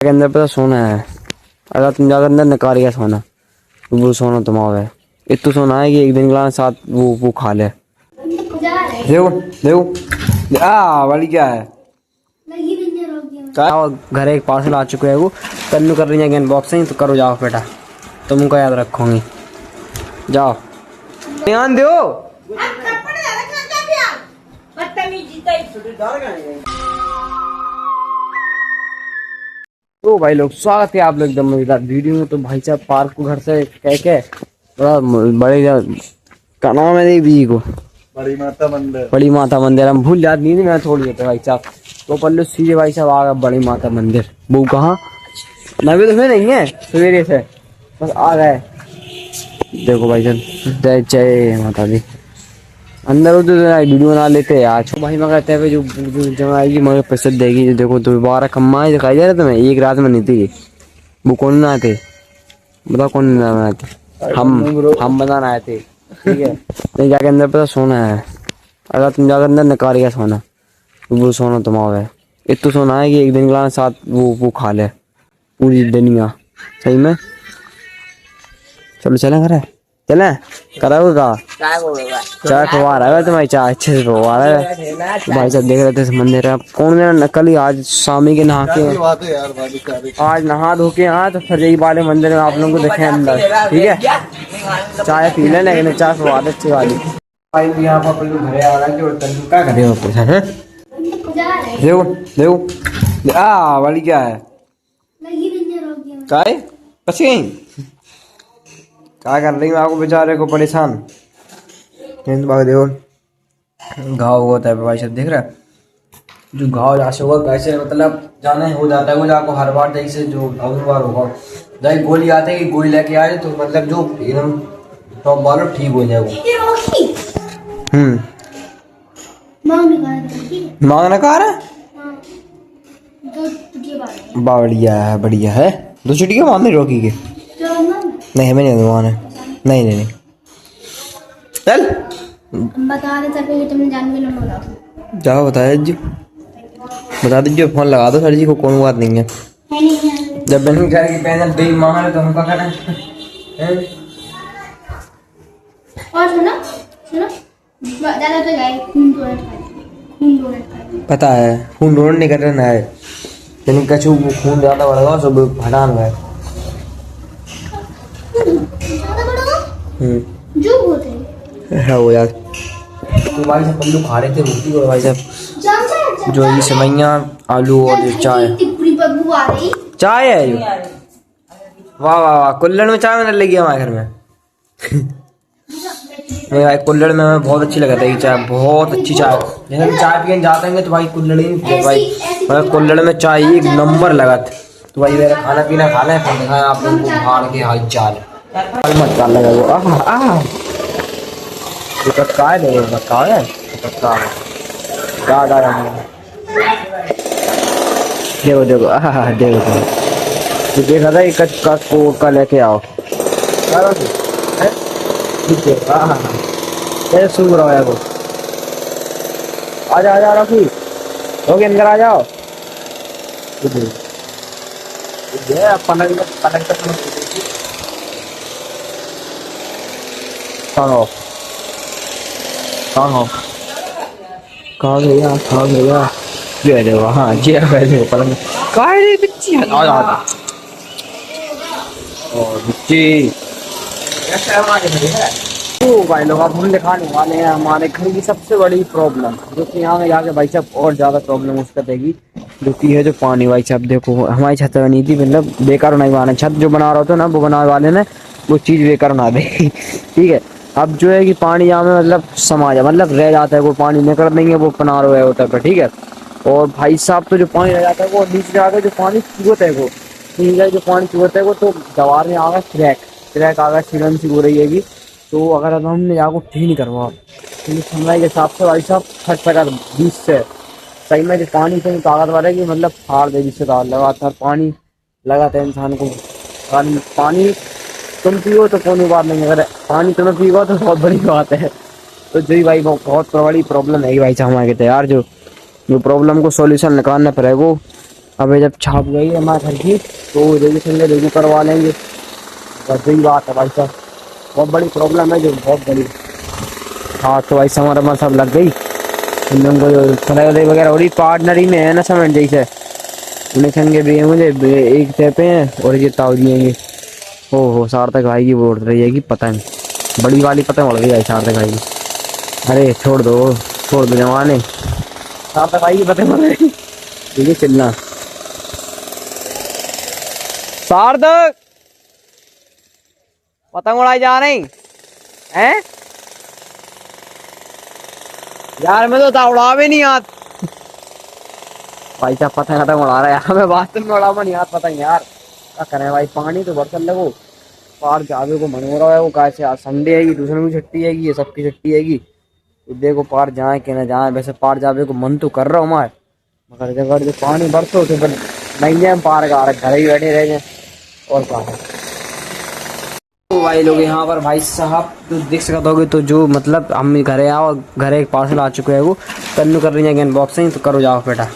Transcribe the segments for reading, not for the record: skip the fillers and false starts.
के अंदर पता सोना है। अगर तुम जाकर अंदर निकाल गया सोना तो वो सोना तुम्हारा है। इतना सोना है कि एक दिन के साथ वो खा ले। देखो देखो वाली क्या है। घर एक पार्सल आ चुका है। वो तन्नू कर रही है अनबॉक्सिंग तो करो जाओ बेटा, तुमको याद रखूंगी। जाओ ध्यान दो। तो भाई लोग स्वागत है आप लोग एकदम मजेदार वीडियो में। तो भाई साहब पार्क को घर से कह के बड़ा बड़े का नाम है देवी को बड़ी माता मंदिर हम भूल जाते नहीं मैं थोड़ी देते भाई साहब। तो पल्लू सीधे भाई साहब आ गए बड़ी माता मंदिर। वो कहाँ नवी तो नहीं है सवेरे से बस आ गए। देखो भाई साहब जय जय माता दी। अंदर उधर वीडियो बना लेते हैं आज भाई। मैं कहते हैं जो आएगी मगर पैसे देगी। जो देखो दोबारा कम्मा दिखाई दे रहा तुम्हें एक रात में नहीं थी। वो कौन ना आते बताओ कौन बनाए थे। हम बनाना आए थे ठीक है। नहीं जाके अंदर पता सोना है। अगर तुम जाकर अंदर निकाल गया सोना तो वो सोना तुम्हारा है। इतना सोना है कि एक दिन के साथ वो खा ले पूरी दुनिया। सही में चलो चले घर चले करोगे का चाय खवा रहा है तुम्हारी चाय अच्छे से खवा रहा है भाई साहब। देख रहे थे मंदिर है कौन मेरा नकल ही आज स्वामी के नहा के आज नहा धो के यहाँ तो फिर यही वाले मंदिर में आप लोगों को देखे अंदर ठीक है। चाय पी लें लेकिन चाय खवा दे अच्छी वाली भाई। यहाँ पर घर आ रहा है क्या करे हो पैसा है। देखो देखो वाली क्या है काय कसी क्या कर रही हूँ आपको बेचारे को परेशान। देखो घाव होता है भाई साहब देख रहा है। जो घाव जैसे होगा कैसे मतलब जाने हो जाता है वो आपको हर बार जैसे जो बार होगा जब गोली आते है गोली लेके आए तो मतलब जो एकदम टॉप वालों ठीक हो जाए वो। मांगना कहा रहा बढ़िया है। दो चिटिया मारने रोकी के नहीं हमें नहीं दुकान है नहीं चल बता रहे सर कि तुमने जान के नंबर जाओ बता दीजिए फोन लगा दो सर जी को कोई बात नहीं है। जब बहन कह रही पैनल दे मांगा तो हम क्या करें। और सुनो ज्यादा तो गए खून डोनेट पता है खून डोनेट नहीं करना है लेकिन कछु खून ज्यादा बढ़ेगा सब हटान है। जो होते है वो यार। तो भाई साहब पल्लू खा रहे थे रोटी और भाई साहब जो ये सेवइयाँ आलू और चाय चाय है जो वाह वाह वाह कुल्हड़ में चाय बनने लगी हमारे घर में। नहीं भाई कुल्हड़ में बहुत अच्छी लगता है ये चाय बहुत अच्छी चाय। जैसे चाय पीने जाते हैं तो भाई कुल्हड़ ही भाई मतलब कुल्हड़ में चाय एक नंबर लगा। तो भाई मेरा खाना पीना खा लें फिर दिखाएं आप लोगों को भाड़ के हाल चाल मत चाल लगा वो है देखो देखा था एक का लेके आओ सूख रहा है वो। आजा रफी हो गया अंदर आ जाओ। कहाँ गया ये देखो हाँ जी पहले पलंग कहाँ है बच्ची और बच्ची तो भाई लोग आप हम दिखाने वाले हैं हमारे घर की सबसे बड़ी प्रॉब्लम जो कि यहाँ में जाके भाई साहब और ज़्यादा प्रॉब्लम उसका देगी जो कि है जो पानी। भाई साहब देखो हमारी छत बनी थी मतलब बेकार नहीं बना छत जो बना रहा था ना वो बनाने वाले ने वो चीज़ बेकार बना दे ठीक है। अब जो है कि पानी यहाँ में मतलब समा जाए मतलब रह जाता है वो पानी निकल नहीं है वो बना रहा है होता है ठीक है। और भाई साहब तो जो पानी रह जाता है वो नीचे जाकर जो पानी चूहता है वो नीचे जो पानी चूहता है वो तो दीवार में आगा क्रैक आगा सीलन सी हो रही है। तो अगर अब हमने यहाँ को ठीक नहीं करवा क्योंकि समय के हिसाब से भाई साहब फट 20 से सही में जो पानी से ताकत वाले की मतलब फाड़ दे जिससे लगातार पानी लगाता है इंसान को। पानी तुम पियो तो कोई बात नहीं अगर पानी तुम्हें पियो तो बहुत बड़ी बात है। तो जी भाई बहुत बड़ी प्रॉब्लम है भाई साहब हमारे तैयार जो प्रॉब्लम को सॉल्यूशन निकालना पड़ेगा। अबे जब छाप गई हमारे घर की तो रजिस्ट्रेशन रेगू करवा लेंगे। बस यही बात है भाई साहब, बहुत बड़ी प्रॉब्लम है जो, बहुत बड़ी। हाँ तो भाई हमारा सब लग गई इन लोगों को, जो सराई वगैरह हो रही पार्टनरी में है ना समझ जैसे उन्हें के भी मुझे एक तय पे हैं और ये ताव दिएंगे। हो सार्थक भाई की बोल रही है कि पतंग बड़ी वाली पतंग उड़ गई है सार्थक भाई की। अरे छोड़ दो जवाने, सार्थक भाई की पतंग उड़ गई। ठीक है चिल्ला सार्थक, पतंग उड़ाई जा रही हैं यार, मैं तो उड़ा भी नहीं यार भाई साहब, पतंग उड़ा रहा है हमें वास्तव में उड़ावा नहीं यार पतंग यार, क्या करें भाई, पानी तो बरसल लगो पार जावे को मन हो रहा है। वो कैसे आज संडे आएगी, दूसरे की छुट्टी आएगी, ये सबकी छुट्टी आएगी तो देखो पार जाए कि ना जाए। वैसे पार जावे को मन तो कर रहा हूँ हमारे, मगर अगर जो पानी बरसो तो फिर नहीं जाए पार का, घर ही बैठे रह जाए और क्या है। तो भाई लोग यहाँ पर भाई साहब तो देख सकते होगे, तो जो मतलब हम घरे आओ और घरे एक पार्सल आ चुके हैं, वो तन्नू कर रही है अनबॉक्सिंग, तो करो जाओ बेटा,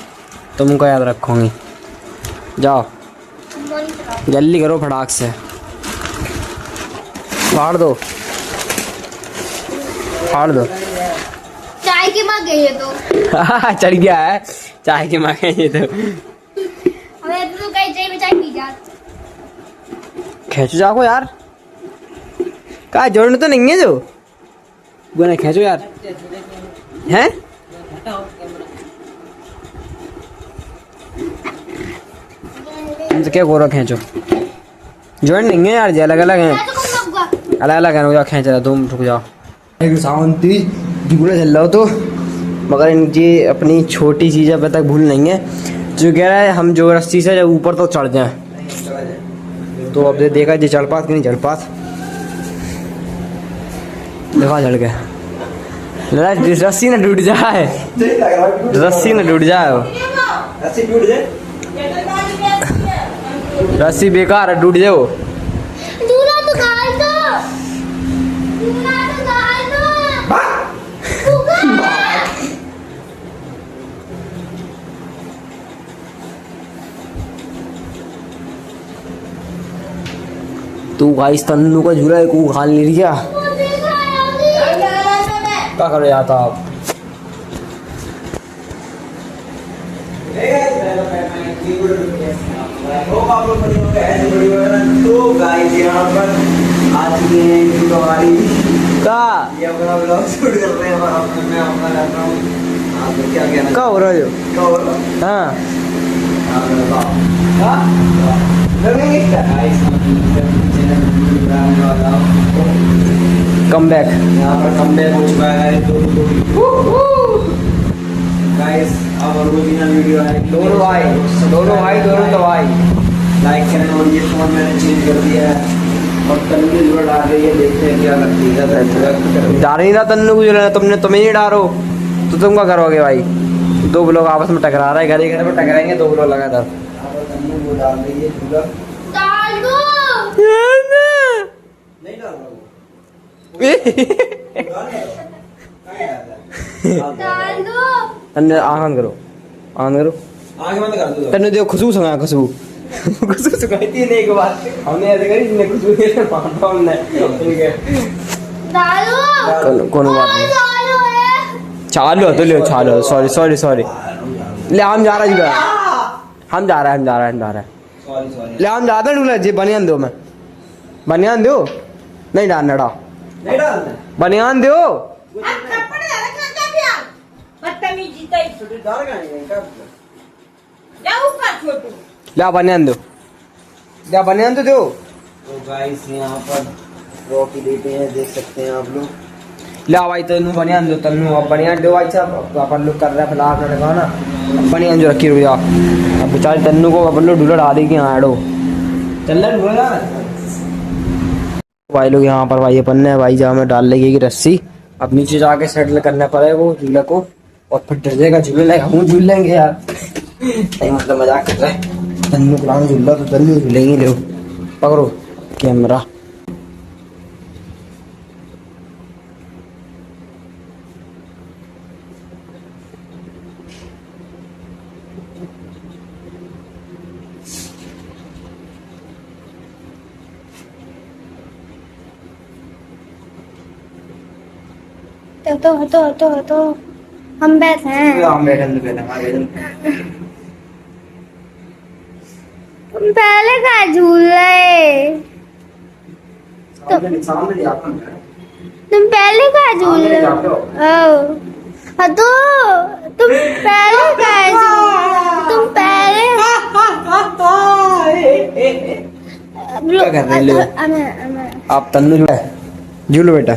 तुमको याद रखूँगी, जाओ जल्दी करो फटाक से, फाड़ दो चाय के मग गई है तो चढ़ गया है चाय के मग ये तो, हमें तो कहीं चाय में चाय पी जा। खींचो जाओ यार, कहा जोड़ने तो नहीं है जो गुना, खींचो यार हैं। तो क्या गोरा खींचो, जोड़ नहीं है यार जी, अलग अलग हैं, अलग अलग है, रुक जाओ खींच रहा तुम, रुक जाओ शांति झूला चल रहा हो तो, मगर ये अपनी छोटी चीज़ अब तक भूल नहीं है, जो कह रहा है हम जो रस्सी से जब ऊपर तो चढ़ जाए, तो अब देखा जी चढ़ पात कि नहीं चढ़ पात, देखा चढ़ गया, रस्सी ना टूट जाए, रस्सी ना टूट जाए, रस्सी बेकार है टूट जाए वो। तू भाई तन्नू का झूला एक उखाल नहीं लिया, क्या करो जाता आप। तो गाइस यहाँ पर आज की हमारी ये अपना ब्लॉग शूट कर रहे हैं, मैं अपना कर रहा हूँ, आप क्या कहना, क्या हो रहा है, क्या हो रहा है, कम बैक, यहाँ पर कम बैक हो चुका है गाइस। अब रोजीना वीडियो है, दोनों भाई दोनों तो भाई लाइक करें, और ये फोन मैंने चेंज कर दिया है और तन्नू जो डाल रही है, देखते हैं क्या लगती है, डाल रही ना तन्नू को जो तुमने, तुम्हें नहीं डालो तो तुम क्या करोगे भाई, दो लोग आपस में टकरा रहा है, घर घर में टकराएंगे दो लोग लगातार, तन्नू को डाल रही है झूला, डाल दो नहीं डाल रहा डाल दो, तन्नू आंख करो, आंख बंद कर दो, तन्नू देखो खुशबू सुना, खुशबू सुनाई थी नहीं, एक बार हमने ऐसे करी, इसने खुशबू से मारता हमने, ठीक है डालो कौन बात नहीं, चालू तो ले चालू, सॉरी ले हम जा रहा है, हम जा रहा है ले हम जाते हैं ढूंढा जी, बनियान दो, मैं बनियान दो, नहीं डालना बनियान दो, ला बनियान दो, तो गाइस यहाँ पर रॉकी लेटे हैं, देख सकते हैं आप लोग, ला भाई तन्नू बनियान दो, तन्नू अब बनियान दो भाई साहब, अपन लोग कर रहे हैं फिलहाल अपना गाना, बनियान जो रखी रुक अब बेचारे तन्नू को अपन लोग ढूला डाल दी कि हाँ एडो चल रहा ढूला भाई लोग। यहाँ पर भाई अपन ने भाई जहाँ में डाल लेगी रस्सी, अब नीचे जाके सेटल करना पड़ेगा वो झूले को, और फिर डर जाएगा झूले लेगा, हम झूल लेंगे यार, नहीं मतलब मजाक कर रहे हैं, तन्नू को लाऊं झूला तो तन्नू झूलेंगे, लो पकड़ो कैमरा, तो हम बैठे हैं। हम बैठन पहले हमारे तुम पहले का झूल रहे, सामने जाता हूं। तुम पहले का झूल सामने रहे जाते हो। हो। हाँ तो तुम पहले का तुम पहले क्या कर रहे हो? आप तन्नू जो है झूलो बेटा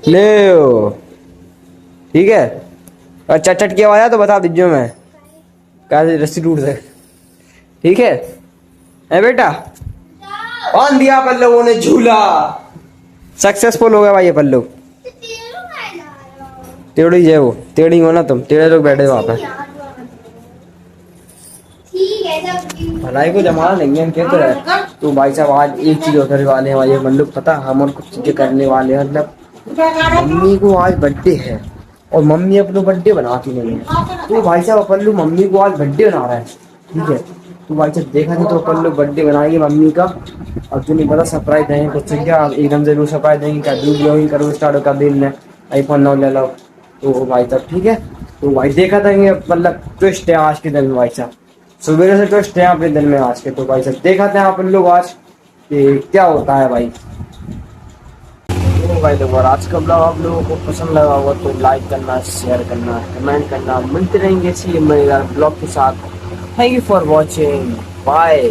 ले ठीक है। और चट की आवाज आया तो बता दीजिए, मैं कैसे रस्सी टूट से ठीक है। ए बेटा बांध दिया पल्लवों ने झूला, सक्सेसफुल हो गया भाई ये पल्लू। टेढ़ी है वो, टेढ़ी हो ना तुम, टेढ़े लोग बैठे वहां पे। ठीक है जब भलाई को जमाना नहीं है, हम कहते रहे तो भाई साहब आज एक चीज होने वाले हैं भाई बंदूक पता, हम और कुछ चीजें करने वाले हैं। मतलब मम्मी को आज बर्थडे है और मम्मी अपना बर्थडे बनाती नहीं है, तो भाई साहब पल्लू मम्मी को आज बर्थडे बना रहा है ठीक है। तो भाई साहब देखा नहीं तो पल्लू बर्थडे बनाएंगे मम्मी का, और तुम्हें पता सरप्राइज देंगे कुछ क्या एकदम जरूर सरप्राइज देंगे, क्या वीडियो करो स्टार्ट कर दिन में आईफोन 9 ले लो। तो भाई साहब ठीक है, तो भाई देखा देंगे मतलब ट्विस्ट है आज के दिन में भाई साहब, सवेरे से ट्विस्ट है अपने दिन में आज के। तो भाई साहब देखा था अपन लोग आज कि क्या होता है भाई। तो भाई देखो आज का ब्लॉग आप लोगों को पसंद लगा होगा तो लाइक करना, शेयर करना, कमेंट करना। मिलते रहेंगे इसी मजेदार ब्लॉग के साथ। Thank you for watching, bye.